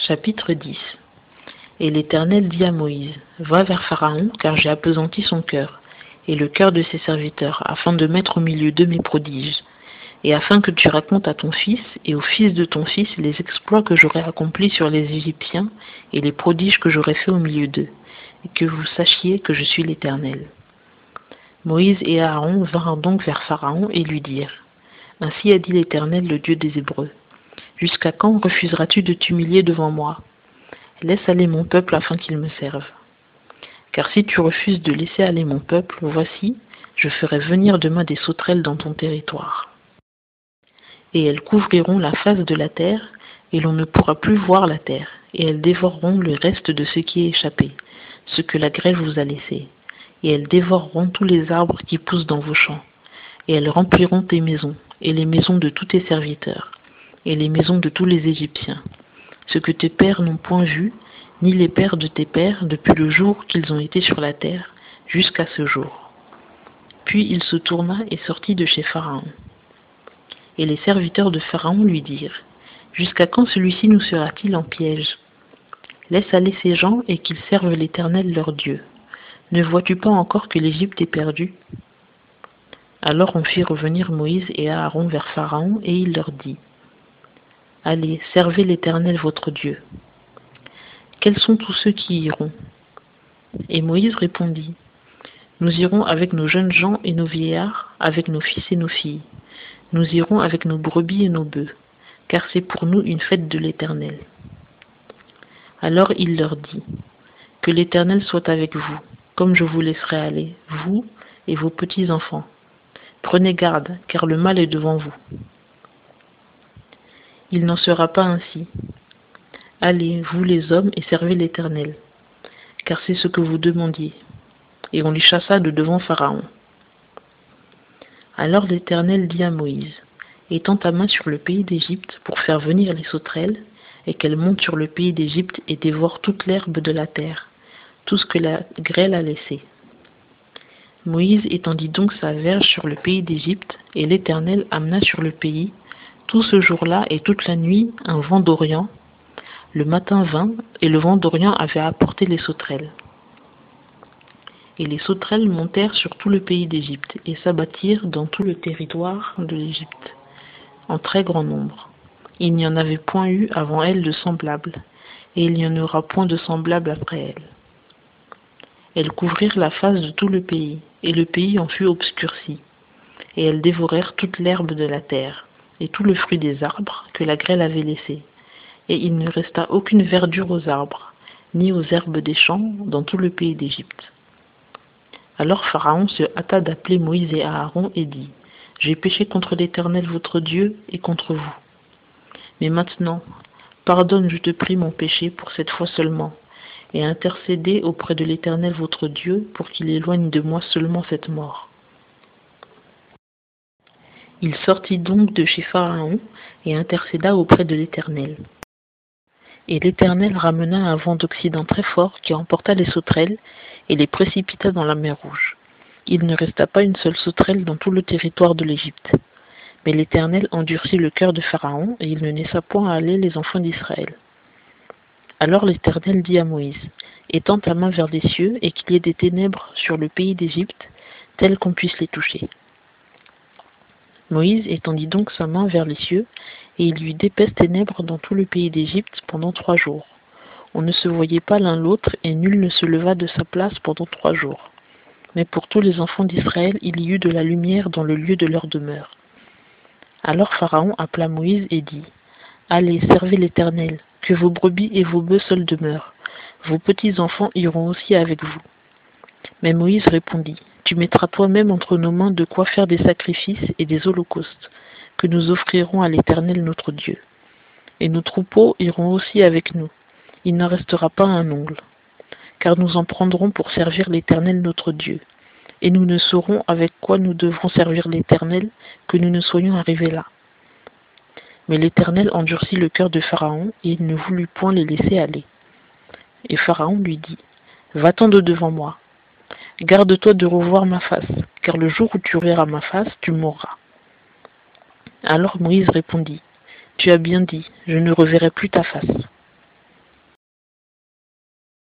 Chapitre 10. Et l'Éternel dit à Moïse, va vers Pharaon, car j'ai appesanti son cœur, et le cœur de ses serviteurs, afin de mettre au milieu d'eux mes prodiges, et afin que tu racontes à ton fils et au fils de ton fils les exploits que j'aurai accomplis sur les Égyptiens, et les prodiges que j'aurai faits au milieu d'eux, et que vous sachiez que je suis l'Éternel. Moïse et Aaron vinrent donc vers Pharaon et lui dirent, ainsi a dit l'Éternel, le Dieu des Hébreux. Jusqu'à quand refuseras-tu de t'humilier devant moi? Laisse aller mon peuple afin qu'il me serve. Car si tu refuses de laisser aller mon peuple, voici, je ferai venir demain des sauterelles dans ton territoire. Et elles couvriront la face de la terre, et l'on ne pourra plus voir la terre, et elles dévoreront le reste de ce qui est échappé, ce que la grêle vous a laissé. Et elles dévoreront tous les arbres qui poussent dans vos champs, et elles rempliront tes maisons, et les maisons de tous tes serviteurs, et les maisons de tous les Égyptiens, ce que tes pères n'ont point vu, ni les pères de tes pères, depuis le jour qu'ils ont été sur la terre, jusqu'à ce jour. Puis il se tourna et sortit de chez Pharaon. Et les serviteurs de Pharaon lui dirent, jusqu'à quand celui-ci nous sera-t-il en piège? Laisse aller ces gens et qu'ils servent l'Éternel leur Dieu. Ne vois-tu pas encore que l'Égypte est perdue? Alors on fit revenir Moïse et Aaron vers Pharaon, et il leur dit, allez, servez l'Éternel votre Dieu. Quels sont tous ceux qui iront? Et Moïse répondit, nous irons avec nos jeunes gens et nos vieillards, avec nos fils et nos filles. Nous irons avec nos brebis et nos bœufs, car c'est pour nous une fête de l'Éternel. Alors il leur dit, que l'Éternel soit avec vous, comme je vous laisserai aller, vous et vos petits-enfants. Prenez garde, car le mal est devant vous. Il n'en sera pas ainsi. Allez, vous les hommes, et servez l'Éternel, car c'est ce que vous demandiez. Et on les chassa de devant Pharaon. Alors l'Éternel dit à Moïse, étends ta main sur le pays d'Égypte pour faire venir les sauterelles, et qu'elles montent sur le pays d'Égypte et dévorent toute l'herbe de la terre, tout ce que la grêle a laissé. Moïse étendit donc sa verge sur le pays d'Égypte, et l'Éternel amena sur le pays, tout ce jour-là et toute la nuit, un vent d'Orient. Le matin vint, et le vent d'Orient avait apporté les sauterelles. Et les sauterelles montèrent sur tout le pays d'Égypte, et s'abattirent dans tout le territoire de l'Égypte, en très grand nombre. Il n'y en avait point eu avant elles de semblable, et il n'y en aura point de semblable après elles. Elles couvrirent la face de tout le pays, et le pays en fut obscurci, et elles dévorèrent toute l'herbe de la terre, et tout le fruit des arbres que la grêle avait laissé, et il ne resta aucune verdure aux arbres, ni aux herbes des champs dans tout le pays d'Égypte. Alors Pharaon se hâta d'appeler Moïse et Aaron et dit, j'ai péché contre l'Éternel votre Dieu et contre vous. Mais maintenant, pardonne, je te prie, mon péché pour cette fois seulement, et intercédez auprès de l'Éternel votre Dieu pour qu'il éloigne de moi seulement cette mort. Il sortit donc de chez Pharaon et intercéda auprès de l'Éternel. Et l'Éternel ramena un vent d'Occident très fort qui emporta les sauterelles et les précipita dans la mer Rouge. Il ne resta pas une seule sauterelle dans tout le territoire de l'Égypte. Mais l'Éternel endurcit le cœur de Pharaon, et il ne laissa point aller les enfants d'Israël. Alors l'Éternel dit à Moïse, étends ta main vers les cieux, et qu'il y ait des ténèbres sur le pays d'Égypte, telles qu'on puisse les toucher. Moïse étendit donc sa main vers les cieux, et il y eut d'épaisses ténèbres dans tout le pays d'Égypte pendant 3 jours. On ne se voyait pas l'un l'autre, et nul ne se leva de sa place pendant 3 jours. Mais pour tous les enfants d'Israël, il y eut de la lumière dans le lieu de leur demeure. Alors Pharaon appela Moïse et dit, allez, servez l'Éternel, que vos brebis et vos bœufs seuls demeurent. Vos petits-enfants iront aussi avec vous. Mais Moïse répondit, tu mettras toi-même entre nos mains de quoi faire des sacrifices et des holocaustes, que nous offrirons à l'Éternel notre Dieu. Et nos troupeaux iront aussi avec nous. Il n'en restera pas un ongle, car nous en prendrons pour servir l'Éternel notre Dieu. Et nous ne saurons avec quoi nous devrons servir l'Éternel, que nous ne soyons arrivés là. Mais l'Éternel endurcit le cœur de Pharaon, et il ne voulut point les laisser aller. Et Pharaon lui dit, va-t'en de devant moi. Garde-toi de revoir ma face, car le jour où tu verras ma face, tu mourras. Alors Moïse répondit, tu as bien dit, je ne reverrai plus ta face.